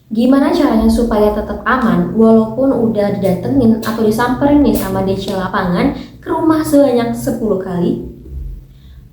Gimana caranya supaya tetap aman walaupun udah didatengin atau disamperin nih sama DC lapangan ke rumah sebanyak 10 kali?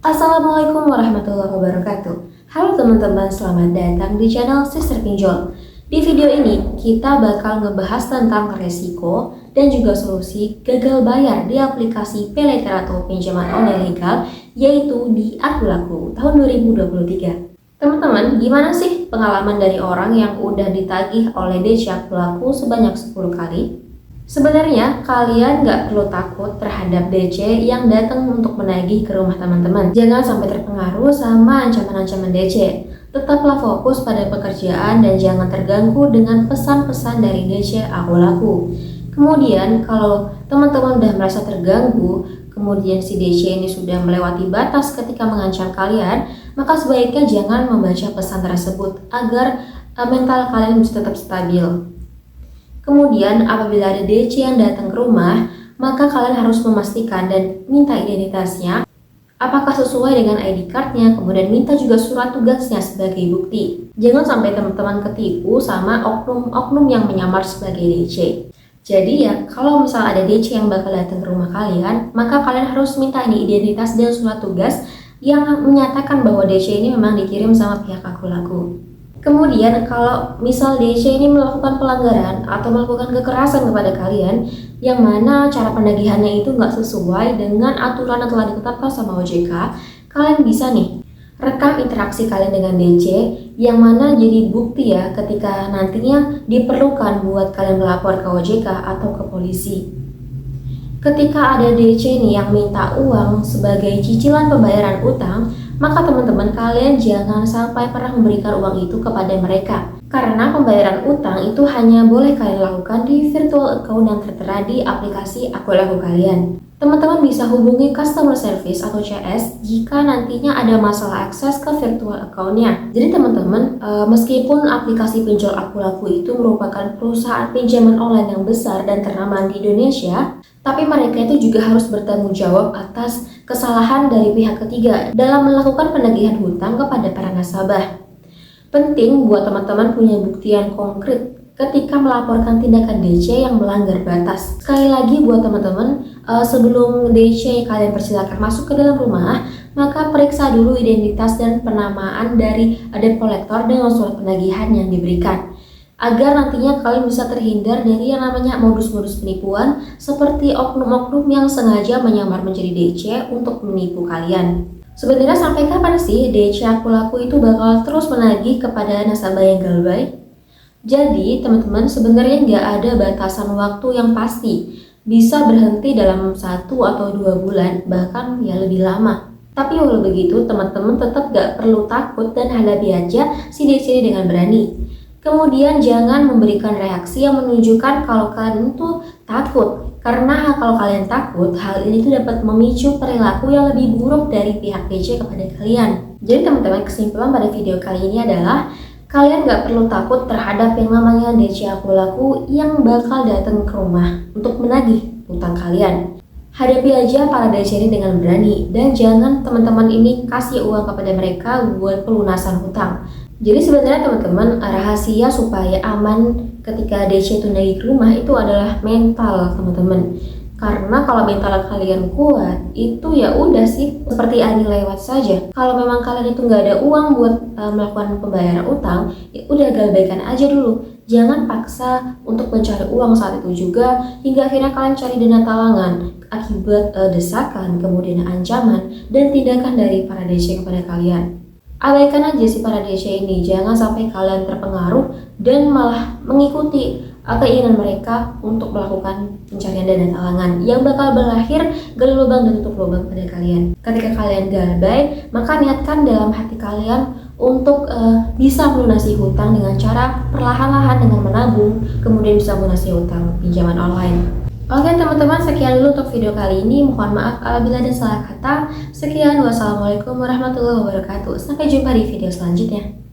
Assalamualaikum warahmatullahi wabarakatuh. Halo teman-teman, selamat datang di channel Sister Pinjol. Di video ini kita bakal ngebahas tentang resiko dan juga solusi gagal bayar di aplikasi paylater atau pinjaman online legal, yaitu di Akulaku tahun 2023. Teman-teman, gimana sih pengalaman dari orang yang udah ditagih oleh DC Akulaku sebanyak 10 kali? Sebenarnya kalian nggak perlu takut terhadap DC yang datang untuk menagih ke rumah teman-teman. Jangan sampai terpengaruh sama ancaman-ancaman DC. Tetaplah fokus pada pekerjaan dan jangan terganggu dengan pesan-pesan dari DC Akulaku. Kemudian kalau teman-teman udah merasa terganggu, kemudian si DC ini sudah melewati batas ketika mengancam kalian, maka sebaiknya jangan membaca pesan tersebut agar mental kalian bisa tetap stabil. Kemudian apabila ada DC yang datang ke rumah, maka kalian harus memastikan dan minta identitasnya, apakah sesuai dengan ID cardnya, kemudian minta juga surat tugasnya sebagai bukti. Jangan sampai teman-teman ketipu sama oknum-oknum yang menyamar sebagai DC. Jadi ya, kalau misal ada DC yang bakal datang ke rumah kalian, maka kalian harus minta ini identitas dan surat tugas yang menyatakan bahwa DC ini memang dikirim sama pihak Akulaku. Kemudian kalau misal DC ini melakukan pelanggaran atau melakukan kekerasan kepada kalian, yang mana cara penagihannya itu nggak sesuai dengan aturan yang telah ditetapkan sama OJK, kalian bisa nih rekam interaksi kalian dengan DC, yang mana jadi bukti ya ketika nantinya diperlukan buat kalian melapor ke OJK atau ke polisi. Ketika ada DC nih yang minta uang sebagai cicilan pembayaran utang, maka teman-teman kalian jangan sampai pernah memberikan uang itu kepada mereka. Karena pembayaran utang itu hanya boleh kalian lakukan di virtual account yang tertera di aplikasi Akulaku kalian. Teman-teman bisa hubungi customer service atau CS jika nantinya ada masalah akses ke virtual account-nya. Jadi teman-teman, meskipun aplikasi pinjol Akulaku itu merupakan perusahaan pinjaman online yang besar dan ternama di Indonesia, tapi mereka itu juga harus bertanggung jawab atas kesalahan dari pihak ketiga dalam melakukan penagihan hutang kepada para nasabah. Penting buat teman-teman punya bukti yang konkret ketika melaporkan tindakan DC yang melanggar batas. Sekali lagi buat teman-teman, sebelum DC kalian persilakan masuk ke dalam rumah, maka periksa dulu identitas dan penamaan dari debt collector dengan surat penagihan yang diberikan, agar nantinya kalian bisa terhindar dari yang namanya modus-modus penipuan seperti oknum-oknum yang sengaja menyamar menjadi DC untuk menipu kalian. Sebenarnya sampai kapan sih DC Akulaku itu bakal terus menagih kepada nasabah yang galbay? Jadi teman-teman, sebenarnya nggak ada batasan waktu yang pasti, bisa berhenti dalam 1 atau 2 bulan, bahkan ya lebih lama. Tapi walau begitu teman-teman tetap nggak perlu takut dan hadapi aja si DC ini dengan berani. Kemudian jangan memberikan reaksi yang menunjukkan kalau kalian itu takut, karena kalau kalian takut, hal ini tuh dapat memicu perilaku yang lebih buruk dari pihak DC kepada kalian. Jadi teman-teman, kesimpulan pada video kali ini adalah kalian nggak perlu takut terhadap yang namanya DC Akulaku yang bakal datang ke rumah untuk menagih hutang kalian. Hadapi aja para DC ini dengan berani dan jangan teman-teman ini kasih uang kepada mereka buat pelunasan hutang. Jadi sebenarnya teman-teman, rahasia supaya aman ketika DC itu nagih ke rumah itu adalah mental teman-teman. Karena kalau mental kalian kuat, itu ya udah sih seperti angin lewat saja. Kalau memang kalian itu nggak ada uang buat melakukan pembayaran utang, ya udah galbaikan aja dulu. Jangan paksa untuk mencari uang saat itu juga hingga akhirnya kalian cari dana talangan akibat desakan, kemudian ancaman dan tindakan dari para DC kepada kalian. Abaikan aja sih para DC ini, jangan sampai kalian terpengaruh dan malah mengikuti keinginan mereka untuk melakukan pencarian dana talangan yang bakal berakhir gali lubang dan tutup lubang pada kalian. Ketika kalian galbay, maka niatkan dalam hati kalian untuk bisa melunasi hutang dengan cara perlahan-lahan dengan menabung, kemudian bisa melunasi hutang pinjaman online. Oke teman-teman, sekian dulu untuk video kali ini. Mohon maaf apabila ada salah kata. Sekian, wassalamualaikum warahmatullahi wabarakatuh. Sampai jumpa di video selanjutnya.